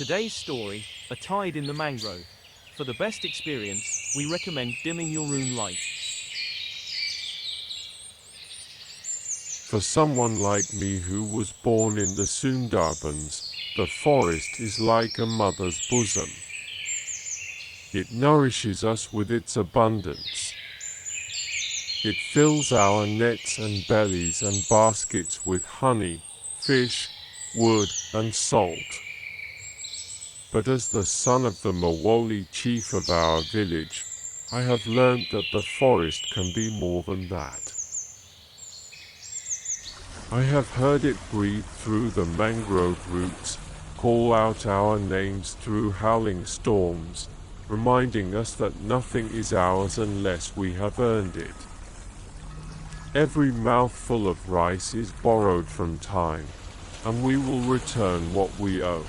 Today's story, A Tide in the Mangrove. For the best experience, we recommend dimming your room light. For someone like me who was born in the Sundarbans, the forest is like a mother's bosom. It nourishes us with its abundance. It fills our nets and bellies and baskets with honey, fish, wood, and salt. But as the son of the Mawoli chief of our village, I have learned that the forest can be more than that. I have heard it breathe through the mangrove roots, call out our names through howling storms, reminding us that nothing is ours unless we have earned it. Every mouthful of rice is borrowed from time, and we will return what we owe.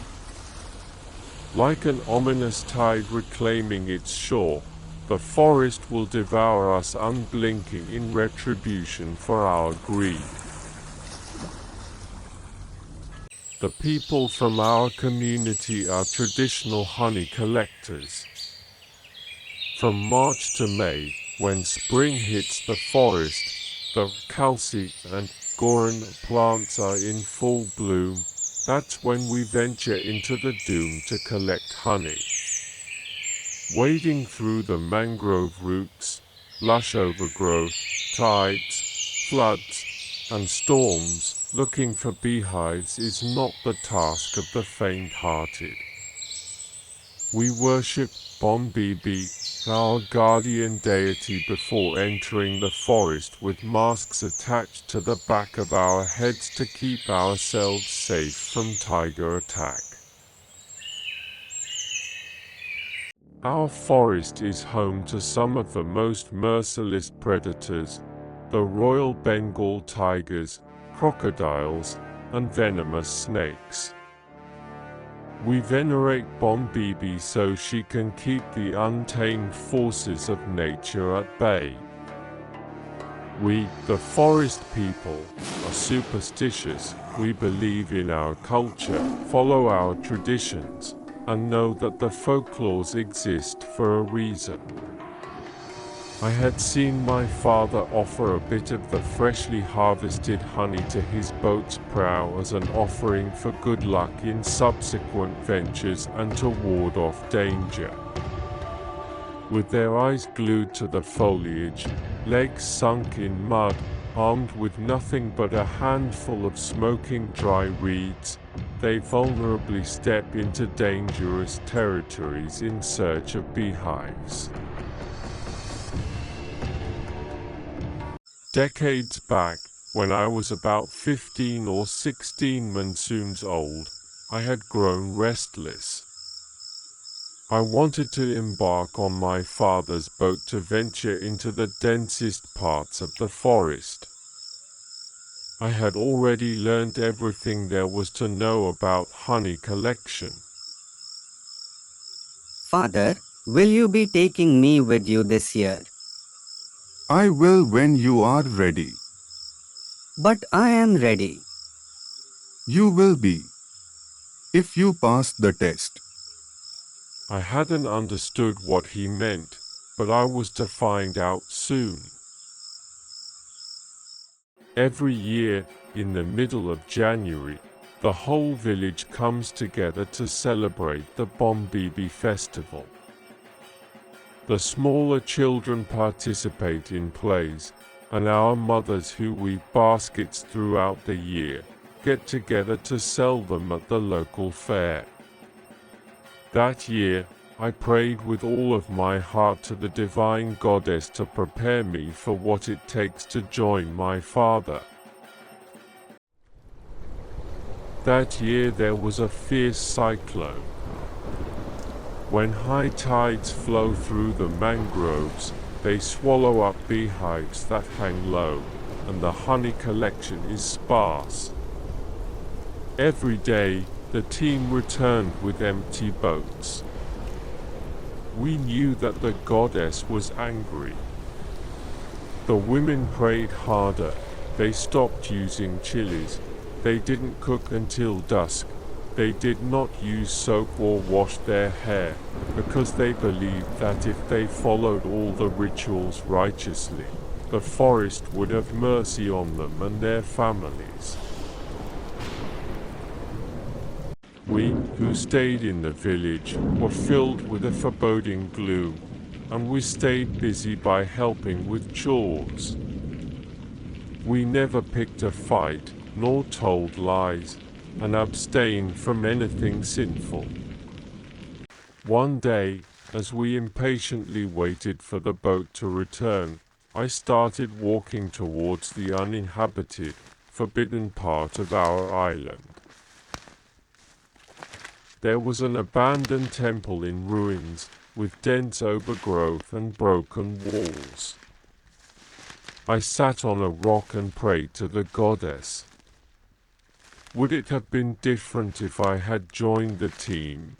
Like an ominous tide reclaiming its shore, the forest will devour us unblinking in retribution for our greed. The people from our community are traditional honey collectors. From March to May, when spring hits the forest, the Kalsi and Goran plants are in full bloom. That's when we venture into the doom to collect honey. Wading through the mangrove roots, lush overgrowth, tides, floods, and storms, looking for beehives is not the task of the faint-hearted. We worship Bombibi, our guardian deity, before entering the forest with masks attached to the back of our heads to keep ourselves safe from tiger attack. Our forest is home to some of the most merciless predators, the Royal Bengal tigers, crocodiles, and venomous snakes. We venerate Bombibi so she can keep the untamed forces of nature at bay. We, the forest people, are superstitious. We believe in our culture, follow our traditions, and know that the folklores exist for a reason. I had seen my father offer a bit of the freshly harvested honey to his boat's prow as an offering for good luck in subsequent ventures and to ward off danger. With their eyes glued to the foliage, legs sunk in mud, armed with nothing but a handful of smoking dry reeds, they vulnerably step into dangerous territories in search of beehives. Decades back, when I was about 15 or 16 monsoons old, I had grown restless. I wanted to embark on my father's boat to venture into the densest parts of the forest. I had already learned everything there was to know about honey collection. Father, will you be taking me with you this year? I will when you are ready. But I am ready. You will be, if you pass the test. I hadn't understood what he meant, but I was to find out soon. Every year, in the middle of January, the whole village comes together to celebrate the Bombibi festival. The smaller children participate in plays, and our mothers who weave baskets throughout the year get together to sell them at the local fair. That year, I prayed with all of my heart to the divine goddess to prepare me for what it takes to join my father. That year there was a fierce cyclone. When high tides flow through the mangroves, they swallow up beehives that hang low, and the honey collection is sparse. Every day, the team returned with empty boats. We knew that the goddess was angry. The women prayed harder. They stopped using chilies. They didn't cook until dusk, They did not use soap or wash their hair, because they believed that if they followed all the rituals righteously, the forest would have mercy on them and their families. We, who stayed in the village, were filled with a foreboding gloom, and we stayed busy by helping with chores. We never picked a fight, nor told lies, and abstained from anything sinful. One day, as we impatiently waited for the boat to return, I started walking towards the uninhabited, forbidden part of our island. There was an abandoned temple in ruins, with dense overgrowth and broken walls. I sat on a rock and prayed to the goddess. Would it have been different if I had joined the team?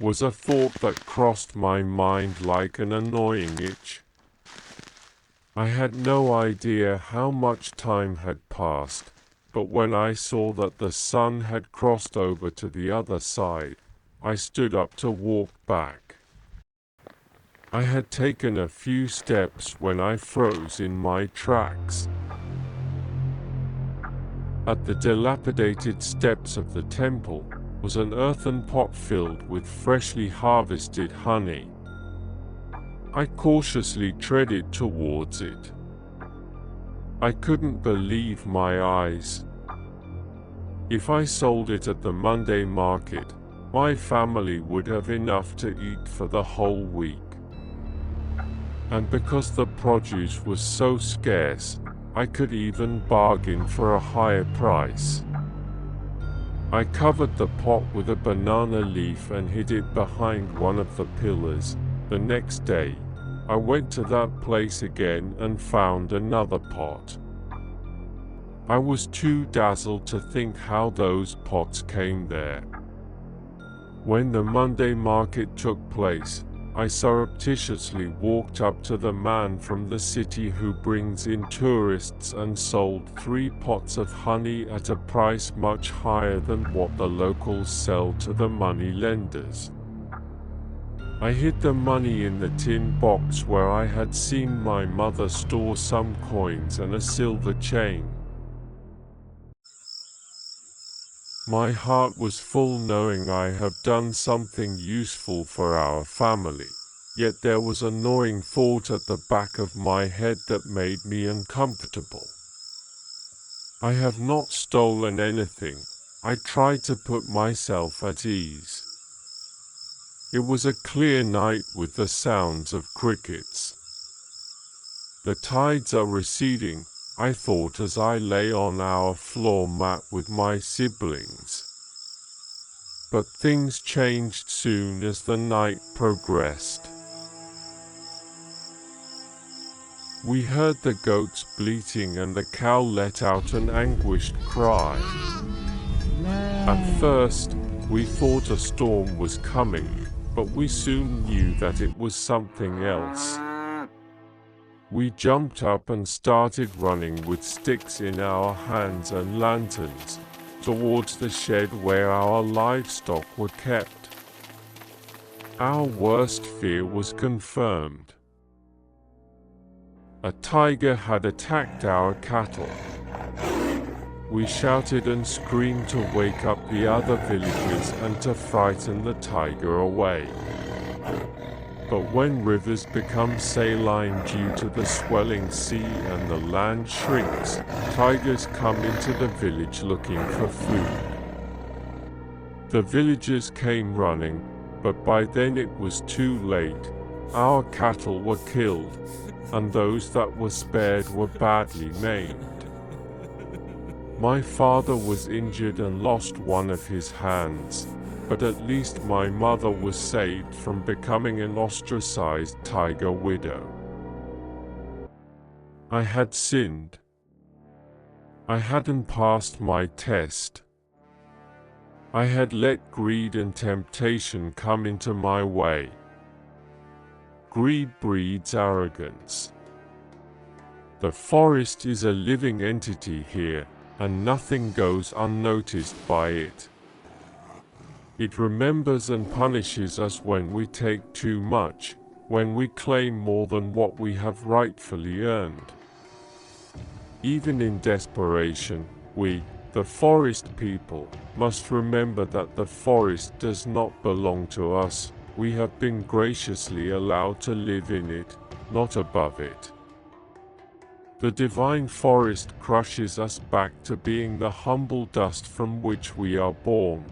Was a thought that crossed my mind like an annoying itch. I had no idea how much time had passed, but when I saw that the sun had crossed over to the other side, I stood up to walk back. I had taken a few steps when I froze in my tracks. At the dilapidated steps of the temple was an earthen pot filled with freshly harvested honey. I cautiously treaded towards it. I couldn't believe my eyes. If I sold it at the Monday market, my family would have enough to eat for the whole week. And because the produce was so scarce, I could even bargain for a higher price. I covered the pot with a banana leaf and hid it behind one of the pillars. The next day, I went to that place again and found another pot. I was too dazzled to think how those pots came there. When the Monday market took place, I surreptitiously walked up to the man from the city who brings in tourists and sold 3 pots of honey at a price much higher than what the locals sell to the money lenders. I hid the money in the tin box where I had seen my mother store some coins and a silver chain. My heart was full knowing I have done something useful for our family, yet there was a gnawing thought at the back of my head that made me uncomfortable. I have not stolen anything. I tried to put myself at ease. It was a clear night with the sounds of crickets. The tides are receding, I thought as I lay on our floor mat with my siblings. But things changed soon as the night progressed. We heard the goats bleating and the cow let out an anguished cry. At first, we thought a storm was coming, but we soon knew that it was something else. We jumped up and started running with sticks in our hands and lanterns towards the shed where our livestock were kept. Our worst fear was confirmed. A tiger had attacked our cattle. We shouted and screamed to wake up the other villagers and to frighten the tiger away. But when rivers become saline due to the swelling sea and the land shrinks, tigers come into the village looking for food. The villagers came running, but by then it was too late. Our cattle were killed, and those that were spared were badly maimed. My father was injured and lost one of his hands, but at least my mother was saved from becoming an ostracized tiger widow. I had sinned. I hadn't passed my test. I had let greed and temptation come into my way. Greed breeds arrogance. The forest is a living entity here, and nothing goes unnoticed by it. It remembers and punishes us when we take too much, when we claim more than what we have rightfully earned. Even in desperation, we, the forest people, must remember that the forest does not belong to us. We have been graciously allowed to live in it, not above it. The divine forest crushes us back to being the humble dust from which we are born.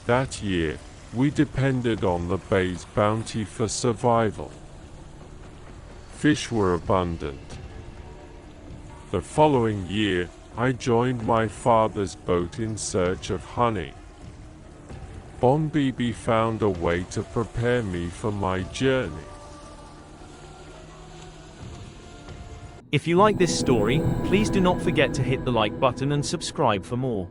That year, we depended on the bay's bounty for survival. Fish were abundant. The following year, I joined my father's boat in search of honey. Bon Bibi found a way to prepare me for my journey. If you like this story, please do not forget to hit the like button and subscribe for more.